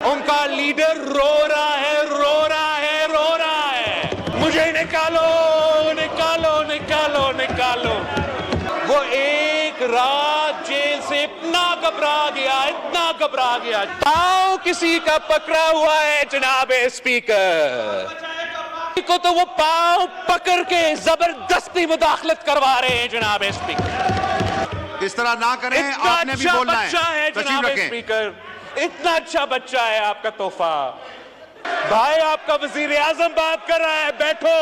उनका लीडर रो रहा है, रो रहा है, रो रहा है, मुझे निकालो, निकालो, निकालो, निकालो। वो एक रात जेल से इतना घबरा गया, इतना घबरा गया, पांव किसी का पकड़ा हुआ है जनाबे स्पीकर को, तो वो पांव पकड़ के जबरदस्ती मुदाखलत करवा रहे हैं जनाबे स्पीकर। इस तरह ना करें, आपने भी बोलना है। जनाबे स्पीकर, इतना अच्छा बच्चा है आपका तोहफा। भाई आपका वजीर आजम बात कर रहा है, बैठो।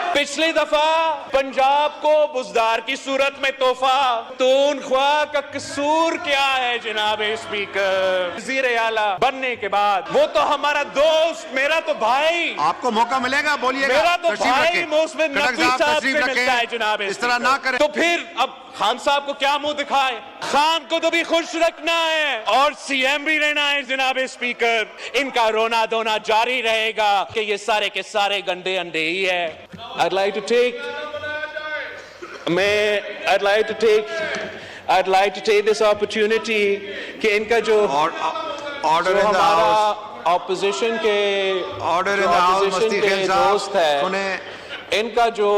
पिछली दफा पंजाब को बुजदार की सूरत में तोहफा, तूनख्वाह का कसूर क्या है जनाबे स्पीकर? वजीर आला बनने के बाद वो तो हमारा दोस्त, मेरा तो भाई। आपको मौका मिलेगा, बोलिएगा। मेरा तो भाई मोहसिन नकवी साहब से मिलता है जनाबे। इस तरह ना करें। तो फिर अब खान साहब को क्या मुंह दिखाए? खान को तो भी खुश रखना है और सीएम भी रहना है जनाबे स्पीकर। इनका रोना धोना जारी रहेगा कि ये सारे के सारे गंदे अंडे ही है। I'd like to take this opportunity कि इनका जो हमारा ऑपोजिशन के दोस्त है, इनका जो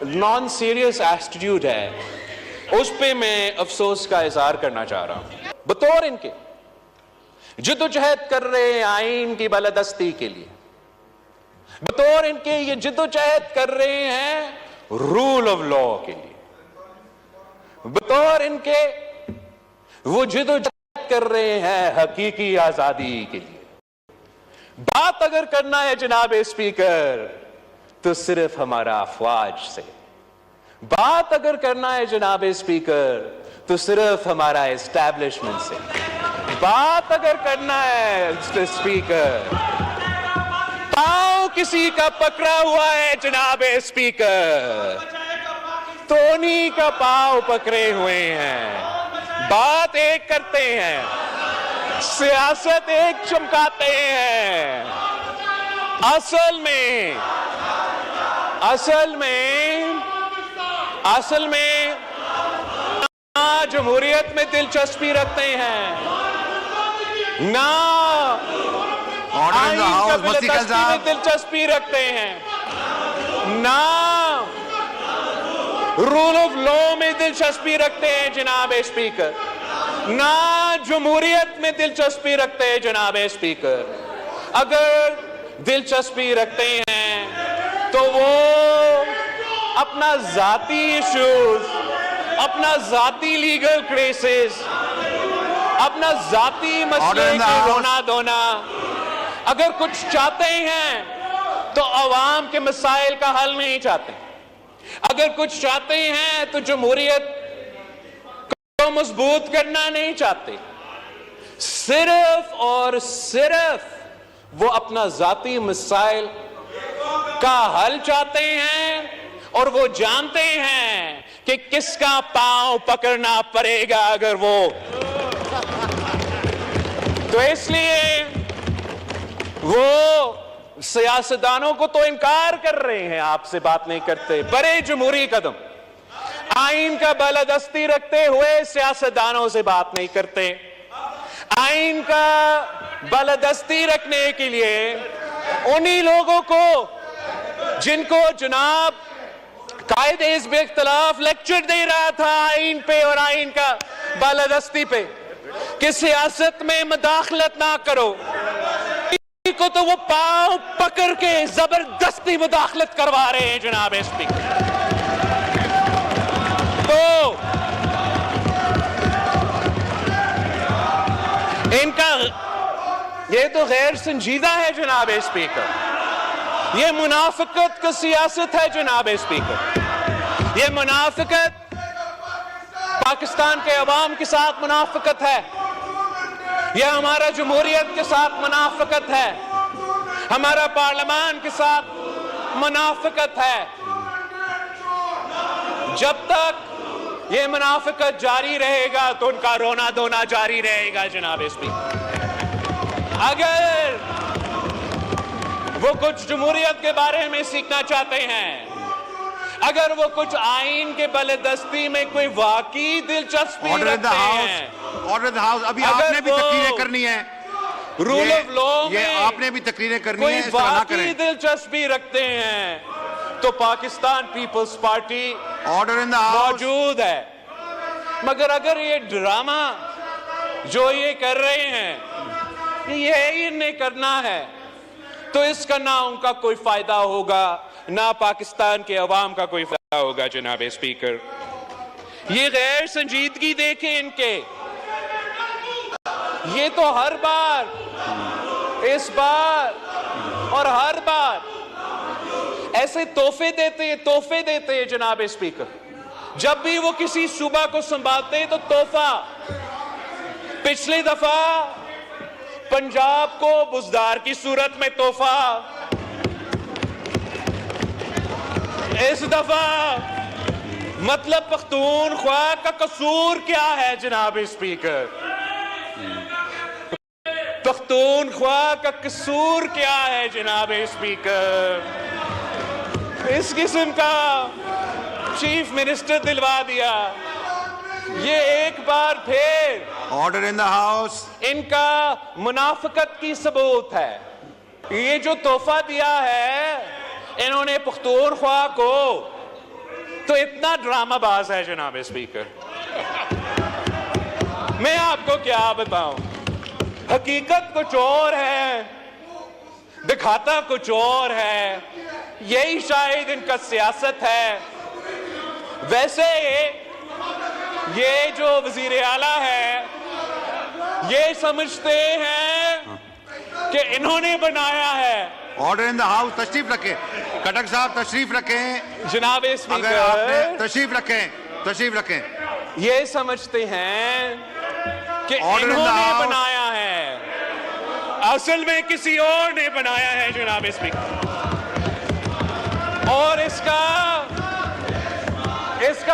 नॉन सीरियस एटीट्यूड है, उस पे मैं अफसोस का इजहार करना चाह रहा हूं। बतौर इनके जिद्दोजहद कर रहे हैं आईन की बालादस्ती के लिए, बतौर इनके ये जिद्दोजहद कर रहे हैं रूल ऑफ लॉ के लिए, बतौर इनके वो जिद्दोजहद कर रहे हैं हकीकी आजादी के लिए। बात अगर करना है जनाबे स्पीकर तो सिर्फ हमारा अफवाज से, बात अगर करना है जनाबे स्पीकर तो सिर्फ हमारा एस्टैब्लिशमेंट से, बात अगर करना है स्पीकर, पांव किसी का पकड़ा हुआ है जनाबे स्पीकर, तो उन्हीं का पांव पकड़े हुए हैं। बात एक करते हैं, सियासत एक चमकाते हैं। असल में ना जमहूरियत में दिलचस्पी रखते हैं, ना आईन का बालादस्ती में दिलचस्पी रखते हैं, ना रूल ऑफ लॉ में दिलचस्पी रखते हैं जनाबे स्पीकर, ना जमहूरियत में दिलचस्पी रखते हैं जनाबे स्पीकर। अगर दिलचस्पी रखते हैं तो वो अपना जाती इश्यूज, अपना जाती लीगल केसेस, अपना जाती मसले के रोना धोना, अगर कुछ चाहते हैं तो अवाम के मसाइल का हल नहीं चाहते। अगर कुछ चाहते हैं तो जमहूरियत को मजबूत करना नहीं चाहते। सिर्फ और सिर्फ वो अपना जाती मसाइल का हल चाहते हैं और वो जानते हैं कि किसका पांव पकड़ना पड़ेगा अगर वो, तो इसलिए वो सियासतदानों को तो इनकार कर रहे हैं, आपसे बात नहीं करते। बड़े जमहूरी कदम, आईन का बालादस्ती रखते हुए सियासतदानों से बात नहीं करते। आईन का बालादस्ती रखने के लिए उन्हीं लोगों को जिनको जनाब कायदे हिज़्ब इख्तिलाफ लेक्चर दे रहा था आईन पे और आईन का बालादस्ती पे कि सियासत में मुदाखलत ना करो, को तो वो पांव पकड़ के जबरदस्ती मुदाखलत करवा रहे हैं जनाब स्पीकर। तो इनका ये तो गैर संजीदा है जनाब स्पीकर, ये मुनाफिकत की सियासत है जनाब स्पीकर। ये मुनाफिकत पाकिस्तान के अवाम के साथ मुनाफिकत है, यह हमारा जमहूरियत के साथ मुनाफिकत है, हमारा पार्लियामान के साथ मुनाफिकत है। जब तक ये मुनाफिकत जारी रहेगा तो उनका रोना धोना जारी रहेगा जनाब स्पीकर। अगर वो कुछ जमहूरियत के बारे में सीखना चाहते हैं, अगर वो कुछ आईन के बालादस्ती में कोई वाकई दिलचस्पी रखते हैं, ऑर्डर द हाउस, अभी आपने भी तकरीरें करनी है, रूल ऑफ लॉ ये में आपने भी तकरीरें करनी कोई है, इस तरह ना वाकई करें। दिलचस्पी रखते हैं तो Pakistan Peoples Party order in the house. मौजूद है, मगर अगर ये ड्रामा जो ये कर रहे हैं ये इन्हें करना है तो इसका ना उनका कोई फायदा होगा ना पाकिस्तान के अवाम का कोई फायदा होगा। जनाब स्पीकर, ये गैर संजीदगी देखें इनके, ये तो हर बार, इस बार और हर बार ऐसे तोहफे देते हैं जनाब स्पीकर। जब भी वो किसी सूबा को संभालते हैं तो तोहफा। पिछली दफा पंजाब को बुजदार की सूरत में तोहफा, इस दफा मतलब पख्तूनख्वा का कसूर क्या है जनाब स्पीकर? पख्तूनख्वा का कसूर क्या है जनाब स्पीकर? इस किस्म का चीफ मिनिस्टर दिलवा दिया। ये एक बार फिर ऑर्डर इन द हाउस। इनका मुनाफिकत की सबूत है। ये जो तोहफा दिया है इन्होंने पख्तूनख्वा को, तो इतना ड्रामाबाज है जनाब स्पीकर, मैं आपको क्या बताऊं। हकीकत कुछ और है, दिखाता कुछ और है। यही शायद इनका सियासत है। वैसे ये जो वजीर आला है ये समझते हैं कि इन्होंने बनाया है। Order in the house. तशरीफ रखें खटक साहब, तशरीफ रखें जनाब अगर स्पीकर, आपने तशरीफ रखें। ये समझते हैं कि Order in the इन्होंने house. बनाया है, असल में किसी और ने बनाया है जनाब स्पीकर। और इसका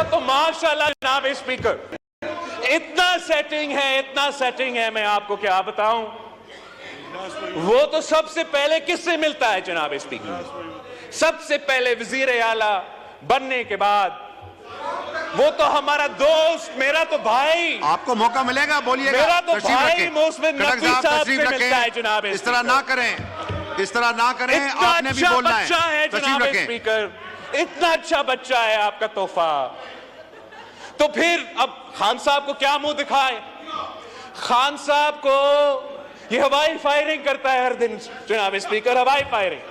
तो माशाल्लाह जनाब स्पीकर इतना सेटिंग है, मैं आपको क्या बताऊं। वो तो सबसे पहले किससे मिलता है जनाब स्पीकर? सबसे पहले वजीर आला बनने के बाद वो तो हमारा दोस्त, मेरा तो भाई, आपको मौका मिलेगा, बोलिएगा। मेरा तो तशरीफ भाई रखें। मोहसिन खटक नकवी साहब, साहब तशरीफ से मिलता है जनाब रखें। इस तरह ना करें, इस तरह ना करें। इतना आपने भी अच्छा बोलना बच्चा है तशरीफ जनाब रखें। स्पीकर, इतना अच्छा बच्चा है आपका तोहफा। तो फिर अब खान साहब को क्या मुंह दिखाए? खान साहब को ये हवाई फायरिंग करता है हर दिन जनाब स्पीकर, हवाई फायरिंग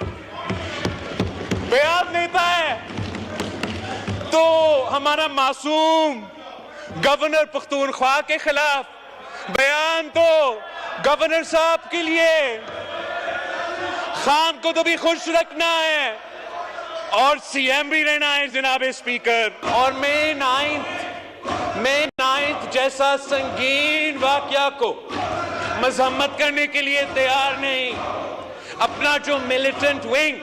बयान देता है। तो हमारा मासूम गवर्नर पख्तूनख्वा के खिलाफ बयान, तो गवर्नर साहब के लिए खान को तो भी खुश रखना है और सीएम भी रहना है जनाब स्पीकर। और मई 9 जैसा संगीन वाकया को मजम्मत करने के लिए तैयार नहीं। अपना जो मिलिटेंट विंग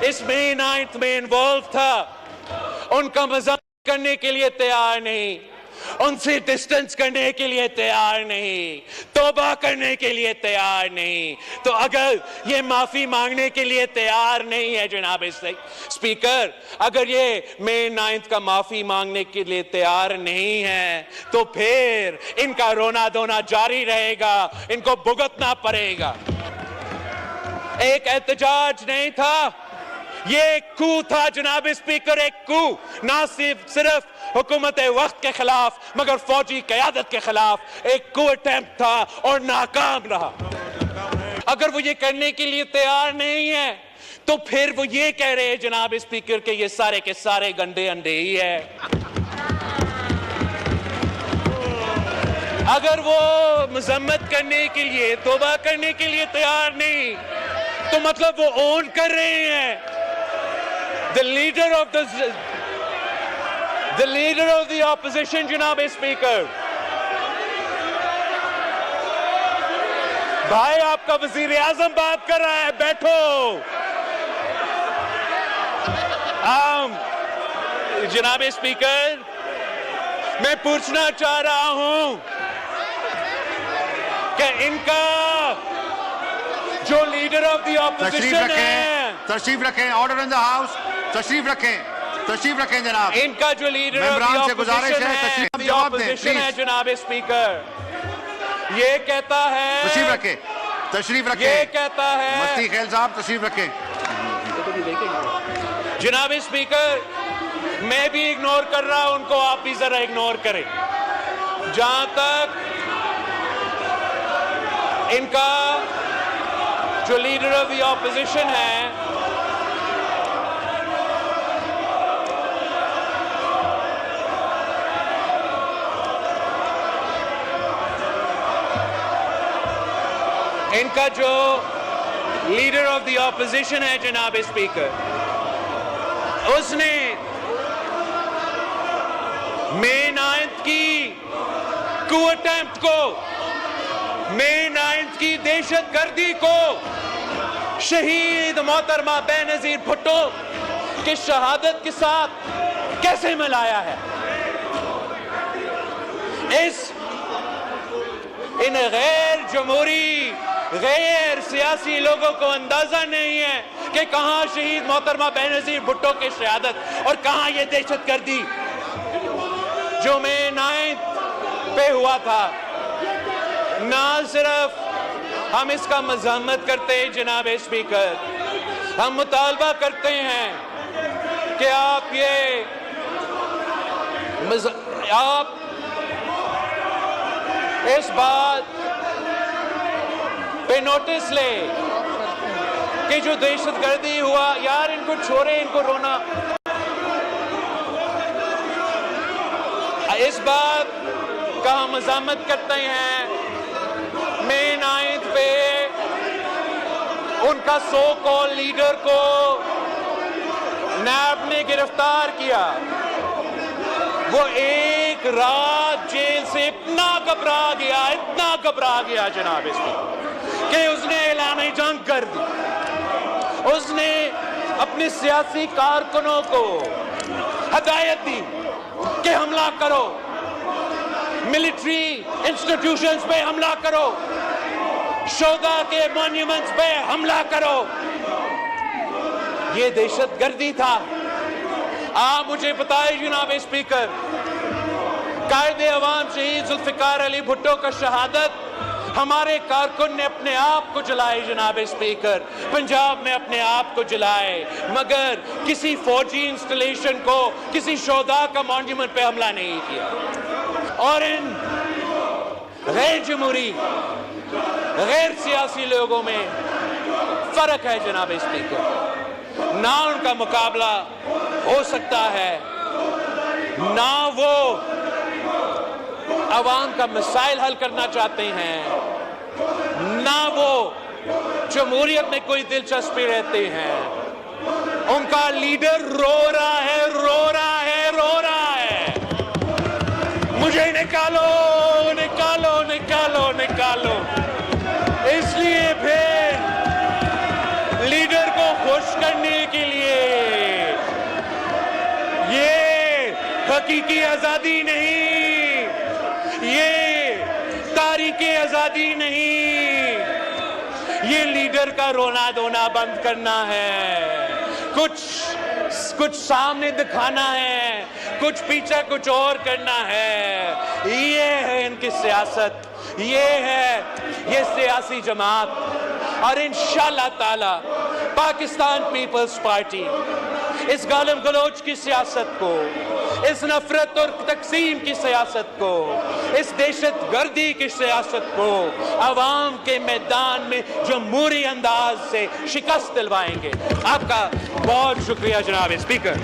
इस मई 9 में इन्वॉल्व था उनका मजम्मत करने के लिए तैयार नहीं, उनसे डिस्टेंस करने के लिए तैयार नहीं, तौबा करने के लिए तैयार नहीं। तो अगर ये माफी मांगने के लिए तैयार नहीं है जनाब स्पीकर, अगर ये मई 9 का माफी मांगने के लिए तैयार नहीं है तो फिर इनका रोना धोना जारी रहेगा, इनको भुगतना पड़ेगा। एक एहतजाज नहीं था, ये एक कू था जनाब स्पीकर, एक कू। ना सिर्फ हुकूमत वक्त के खिलाफ मगर फौजी क़यादत के खिलाफ एक कू अटेम्प्ट था और नाकाम रहा। अगर वो ये करने के लिए तैयार नहीं है तो फिर वो ये कह रहे हैं जनाब स्पीकर के ये सारे के सारे गंदे अंडे ही है। अगर वो मजम्मत करने के लिए, तौबा करने के लिए तैयार नहीं तो मतलब वो ओन कर रहे हैं the leader of the opposition जनाब स्पीकर। भाई आपका वजीर आजम बात कर रहा है, बैठो। जनाब स्पीकर, मैं पूछना चाह रहा हूं कि इनका जो लीडर ऑफ द ऑपोजिशन है, तशरीफ रखें। Order in the house. तशरीफ रखें जनाब। इनका जो लीडर ऑफ द ऑपोजिशन है जनाब स्पीकर, ये कहता है तशरीफ रखें। तशरीफ ये रखें। कहता है, मुफ्ती खेल साहब तशरीफ रखें। जनाब स्पीकर, मैं भी इग्नोर कर रहा हूं उनको, आप भी जरा इग्नोर करें। जहां तक इनका जो लीडर ऑफ द ऑपोजिशन है, इनका जो लीडर ऑफ द ऑपोजिशन है जनाब स्पीकर, उसने मई 9 की कू अटेम्प्ट को, मई 9 की दहशतगर्दी को शहीद मोहतरमा बेनजीर भुट्टो की शहादत के साथ कैसे मिलाया है। इन गैर जमहूरी, गैर सियासी लोगों को अंदाजा नहीं है कि कहां शहीद मोहतरमा बेनजीर भुट्टो की शहादत और कहां यह दहशतगर्दी जो मई 9 पे हुआ था। ना सिर्फ हम इसका मज़म्मत करते हैं जनाब स्पीकर, हम मुतालबा करते हैं कि आप इस बात पे नोटिस ले कि जो दहशतगर्दी हुआ, यार इनको छोड़े, इनको रोना। इस बात का हम मज़म्मत करते हैं मई 9 पे उनका सो कॉल लीडर को नैब ने गिरफ्तार किया। वो एक रात जेल से इतना घबरा गया जनाब इसमें कि उसने ऐलान जंग कर दी। उसने अपने सियासी कारकुनों को हदायत दी कि हमला करो, मिलिट्री इंस्टीट्यूशंस पे हमला करो, शोधा के मॉन्यूमेंट्स पे हमला करो। ये दहशतगर्दी था। आप मुझे बताएं जनाब स्पीकर, कायदे अवाम शहीद जुल्फिकार अली भुट्टो का शहादत हमारे कारकुन ने अपने आप को जलाए जनाब स्पीकर, पंजाब में अपने आप को जलाए, मगर किसी फौजी इंस्टॉलेशन को, किसी शोधा का मॉन्यूमेंट पे हमला नहीं किया। और इन गैर जमहूरी, गैर सियासी लोगों में फर्क है जनाब स्पीकर। ना उनका मुकाबला हो सकता है, ना वो अवाम का मसाइल हल करना चाहते हैं, ना वो जमहूरियत में कोई दिलचस्पी रहते हैं। उनका लीडर रो रहा है, मुझे निकालो। इसलिए फिर लीडर को खुश करने के लिए ये हकीकी आजादी नहीं, ये तारीखी आजादी नहीं, ये लीडर का रोना धोना बंद करना है, कुछ सामने दिखाना है, कुछ पीछे कुछ और करना है। ये है इनकी सियासत, ये सियासी जमात। और इंशाअल्लाह ताला पाकिस्तान पीपल्स पार्टी इस गालिम गलोच की सियासत को, इस नफरत और तकसीम की सियासत को, इस दहशतगर्दी की सियासत को अवाम के मैदान में जमहूरी अंदाज से शिकस्त दिलवाएंगे। आपका बहुत शुक्रिया जनाब speaker.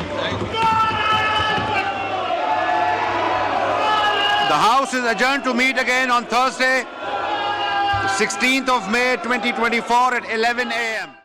The House is adjourned to meet again on Thursday, 16th of May 2024 at 11 a.m.